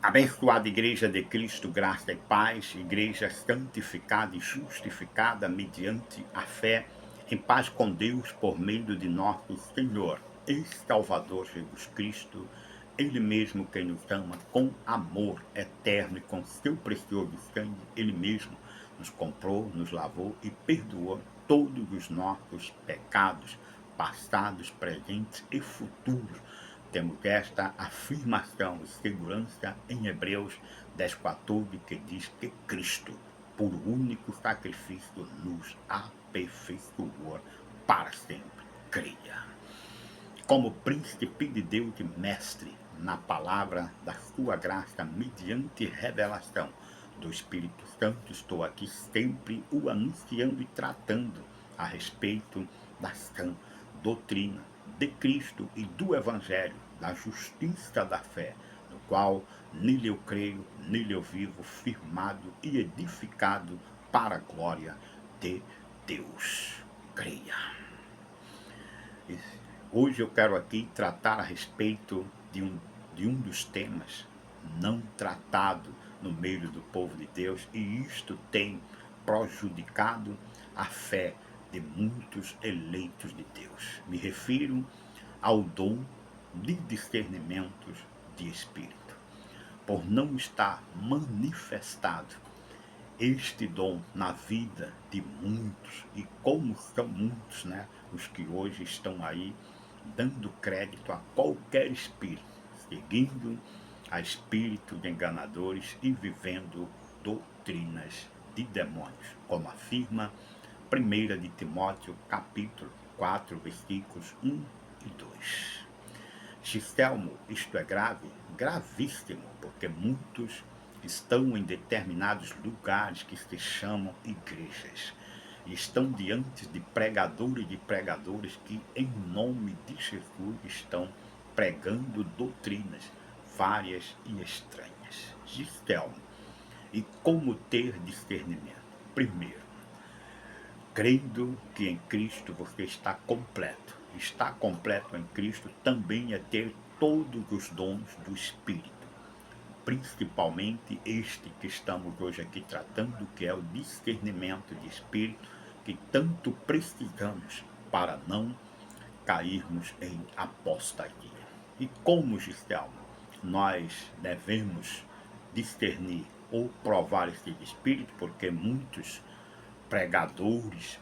Abençoada Igreja de Cristo, graça e paz, Igreja santificada e justificada mediante a fé, em paz com Deus por meio de nosso Senhor e Salvador Jesus Cristo, Ele mesmo quem nos ama com amor eterno e com seu precioso sangue, Ele mesmo nos comprou, nos lavou e perdoou todos os nossos pecados, passados, presentes e futuros. Temos esta afirmação e segurança em Hebreus 10,14, que diz que Cristo, por único sacrifício, nos aperfeiçoou para sempre. Creia. Como príncipe de Deus e mestre na palavra da sua graça, mediante revelação do Espírito Santo, estou aqui sempre o anunciando e tratando a respeito da sã doutrina de Cristo e do Evangelho, da justiça da fé, no qual nele eu creio, nele eu vivo, firmado e edificado para a glória de Deus. Creia. Hoje eu quero aqui tratar a respeito de um dos temas não tratado no meio do povo de Deus, e isto tem prejudicado a fé de muitos eleitos de Deus. Me refiro ao dom de discernimentos de espírito. Por não estar manifestado este dom na vida de muitos, e como são muitos, né, os que hoje estão aí dando crédito a qualquer espírito, seguindo a espírito de enganadores e vivendo doutrinas de demônios, como afirma 1 de Timóteo, capítulo 4, versículos 1 e 2. Gistelmo, isto é grave, gravíssimo, porque muitos estão em determinados lugares que se chamam igrejas e estão diante de pregadores e de pregadores que, em nome de Jesus, estão pregando doutrinas várias e estranhas. Gistelmo, e como ter discernimento? Primeiro, crendo que em Cristo você está completo. Estar completo em Cristo também é ter todos os dons do Espírito, principalmente este que estamos hoje aqui tratando, que é o discernimento de Espírito, que tanto precisamos para não cairmos em apostasia. E como, Gistelmo, nós devemos discernir ou provar esse Espírito, porque muitos pregadores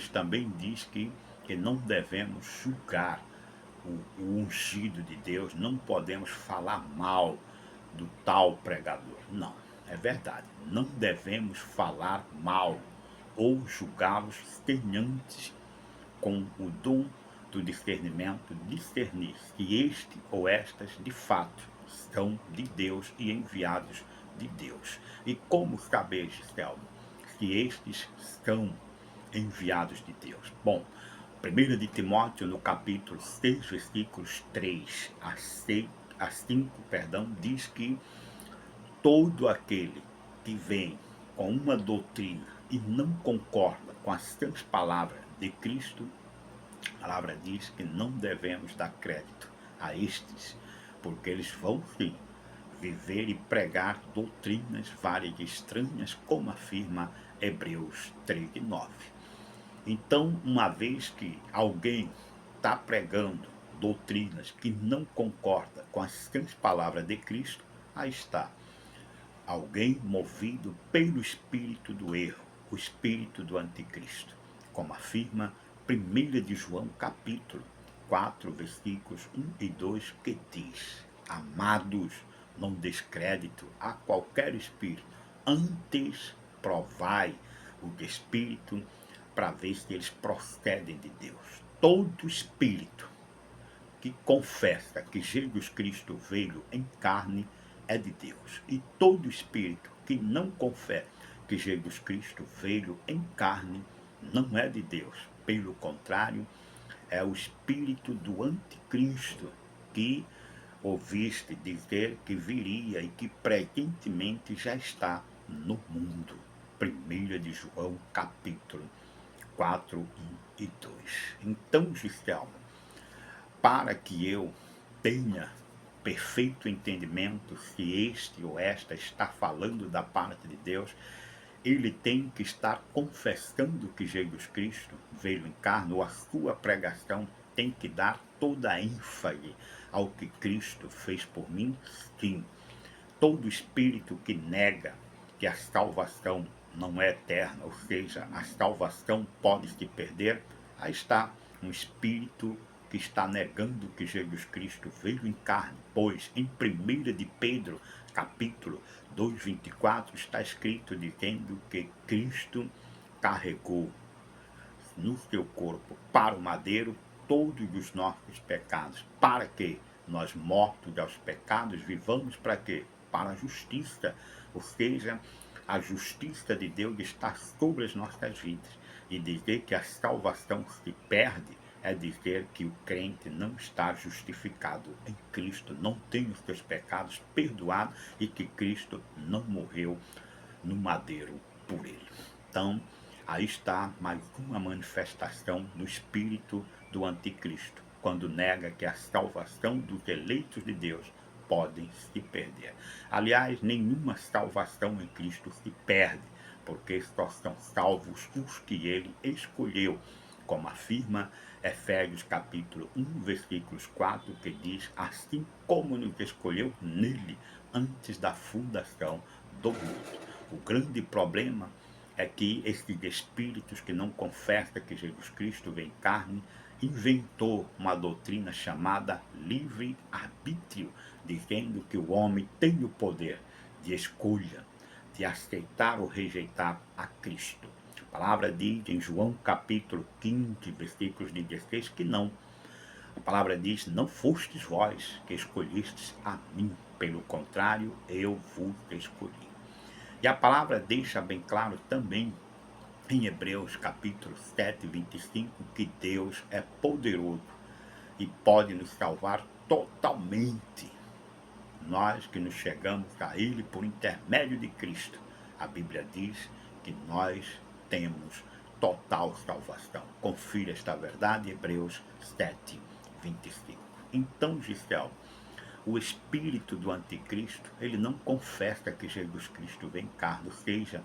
também diz que não devemos julgar o ungido de Deus, não podemos falar mal do tal pregador. Não, é verdade, não devemos falar mal ou julgá-los tenhantes com o dom do discernimento, discernir se este ou estas de fato são de Deus e enviados de Deus. E como saber, Gistelmo, que estes são enviados de Deus? Bom, 1 de Timóteo, no capítulo 6, versículos 3 a 5, diz que todo aquele que vem com uma doutrina e não concorda com as sãs palavras de Cristo, a palavra diz que não devemos dar crédito a estes, porque eles vão sim viver e pregar doutrinas várias e estranhas, como afirma Hebreus 3:9. Então, uma vez que alguém está pregando doutrinas que não concorda com as sãs palavras de Cristo, aí está alguém movido pelo espírito do erro, o espírito do anticristo, como afirma 1 de João, capítulo 4, versículos 1 e 2, que diz: Amados, não descrédito a qualquer espírito, antes provai o espírito para ver se eles procedem de Deus. Todo espírito que confessa que Jesus Cristo veio em carne é de Deus. E todo espírito que não confessa que Jesus Cristo veio em carne não é de Deus. Pelo contrário, é o espírito do anticristo que ouviste dizer que viria e que presentemente já está no mundo. 1 de João, capítulo 4, 1 e 2. Então, Gistelmo, para que eu tenha perfeito entendimento, se este ou esta está falando da parte de Deus, ele tem que estar confessando que Jesus Cristo veio em carne, ou a sua pregação tem que dar toda a ênfase ao que Cristo fez por mim. Sim, todo espírito que nega que a salvação não é eterna, ou seja, a salvação pode se perder, aí está um espírito que está negando que Jesus Cristo veio em carne, pois em 1 de Pedro, capítulo 2:24, está escrito dizendo que Cristo carregou no seu corpo para o madeiro todos os nossos pecados, para que nós, mortos aos pecados, vivamos para quê? Para a justiça, ou seja, a justiça de Deus está sobre as nossas vidas. E dizer que a salvação se perde é dizer que o crente não está justificado em Cristo, não tem os seus pecados perdoados e que Cristo não morreu no madeiro por ele. Então, aí está mais uma manifestação do espírito do anticristo, quando nega que a salvação dos eleitos de Deus podem se perder. Aliás, nenhuma salvação em Cristo se perde, porque só são salvos os que ele escolheu, como afirma Efésios capítulo 1, versículos 4, que diz: assim como nos escolheu nele antes da fundação do mundo. O grande problema é que esses espíritos que não confessam que Jesus Cristo veio em carne, inventou uma doutrina chamada livre-arbítrio, dizendo que o homem tem o poder de escolha, de aceitar ou rejeitar a Cristo. A palavra diz em João capítulo 15, versículos 16, que não. A palavra diz: não fostes vós que escolhestes a mim, pelo contrário, eu vos escolhi. E a palavra deixa bem claro também em Hebreus capítulo 7, 25, que Deus é poderoso e pode nos salvar totalmente. Nós que nos chegamos a Ele por intermédio de Cristo, a Bíblia diz que nós temos total salvação. Confira esta verdade, Hebreus 7, 25. Então, Gisele, o espírito do anticristo, ele não confessa que Jesus Cristo vem em carne, ou seja,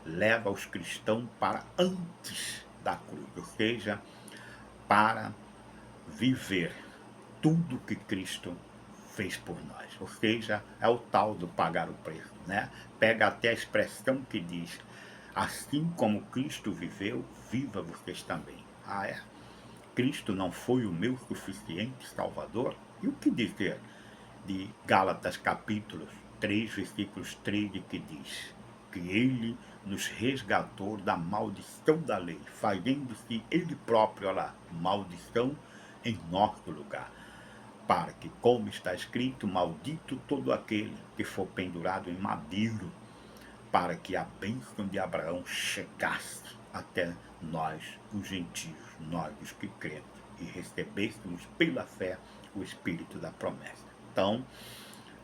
leva os cristãos para antes da cruz, ou seja, para viver tudo que Cristo fez por nós, ou seja, é o tal do pagar o preço, né? Pega até a expressão que diz: assim como Cristo viveu, viva vocês também. Ah, é? Cristo não foi o meu suficiente Salvador? E o que dizer de Gálatas capítulo 3, versículos 13, que diz que ele nos resgatou da maldição da lei, fazendo-se ele próprio, olha lá, maldição em nosso lugar, para que, como está escrito, maldito todo aquele que for pendurado em madeiro, para que a bênção de Abraão chegasse até nós, os gentios, nós os que cremos, e recebêssemos pela fé o Espírito da promessa. Então,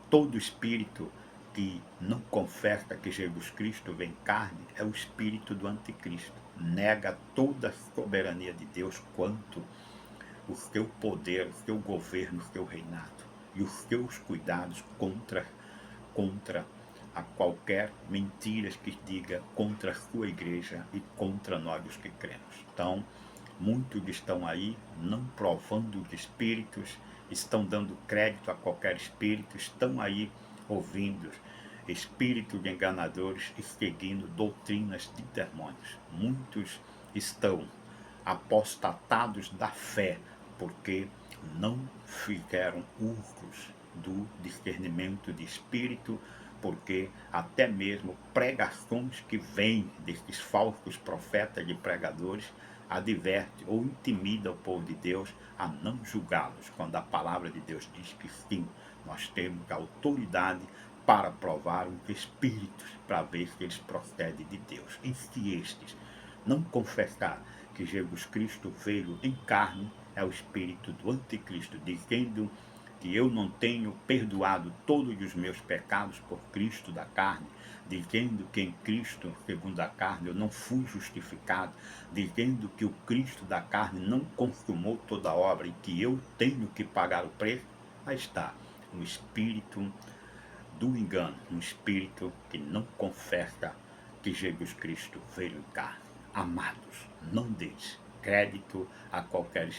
todo espírito que não confessa que Jesus Cristo vem em carne é o espírito do anticristo. Nega toda a soberania de Deus quanto o seu poder, o seu governo, o seu reinado e os seus cuidados contra a qualquer mentira que diga contra a sua igreja e contra nós os que cremos. Então, muitos estão aí não provando os espíritos, estão dando crédito a qualquer espírito, estão aí ouvindo espíritos enganadores e seguindo doutrinas de demônios. Muitos estão apostatados da fé, porque não fizeram usos do discernimento de espírito, porque até mesmo pregações que vêm desses falsos profetas e pregadores adverte ou intimida o povo de Deus a não julgá-los, quando a palavra de Deus diz que sim, nós temos a autoridade para provar os espíritos, para ver se eles procedem de Deus. E se estes não confessar que Jesus Cristo veio em carne, é o espírito do anticristo, dizendo que eu não tenho perdoado todos os meus pecados por Cristo da carne, dizendo que em Cristo, segundo a carne, eu não fui justificado, dizendo que o Cristo da carne não consumou toda a obra e que eu tenho que pagar o preço. Aí está, um espírito do engano, um espírito que não confessa que Jesus Cristo veio em carne. Amados, não deis crédito a qualquer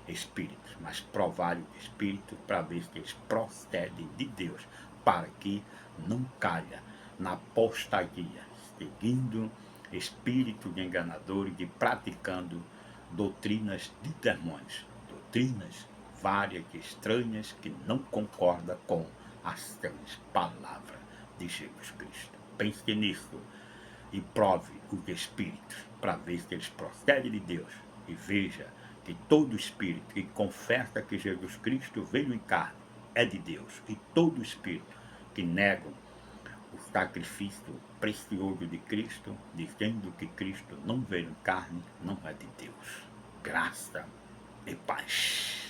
espírito, mas provai o espírito para ver se eles procedem de Deus, para que não caia na apostasia, seguindo espírito de enganadores e praticando doutrinas de demônios, doutrinas várias e estranhas que não concordam com as sãs palavras de Jesus Cristo. Pense nisso e prove os espíritos para ver se eles procedem de Deus, e veja que todo espírito que confessa que Jesus Cristo veio em carne é de Deus, e todo espírito que nega o sacrifício precioso de Cristo, dizendo que Cristo não veio em carne, não é de Deus. Graça e paz.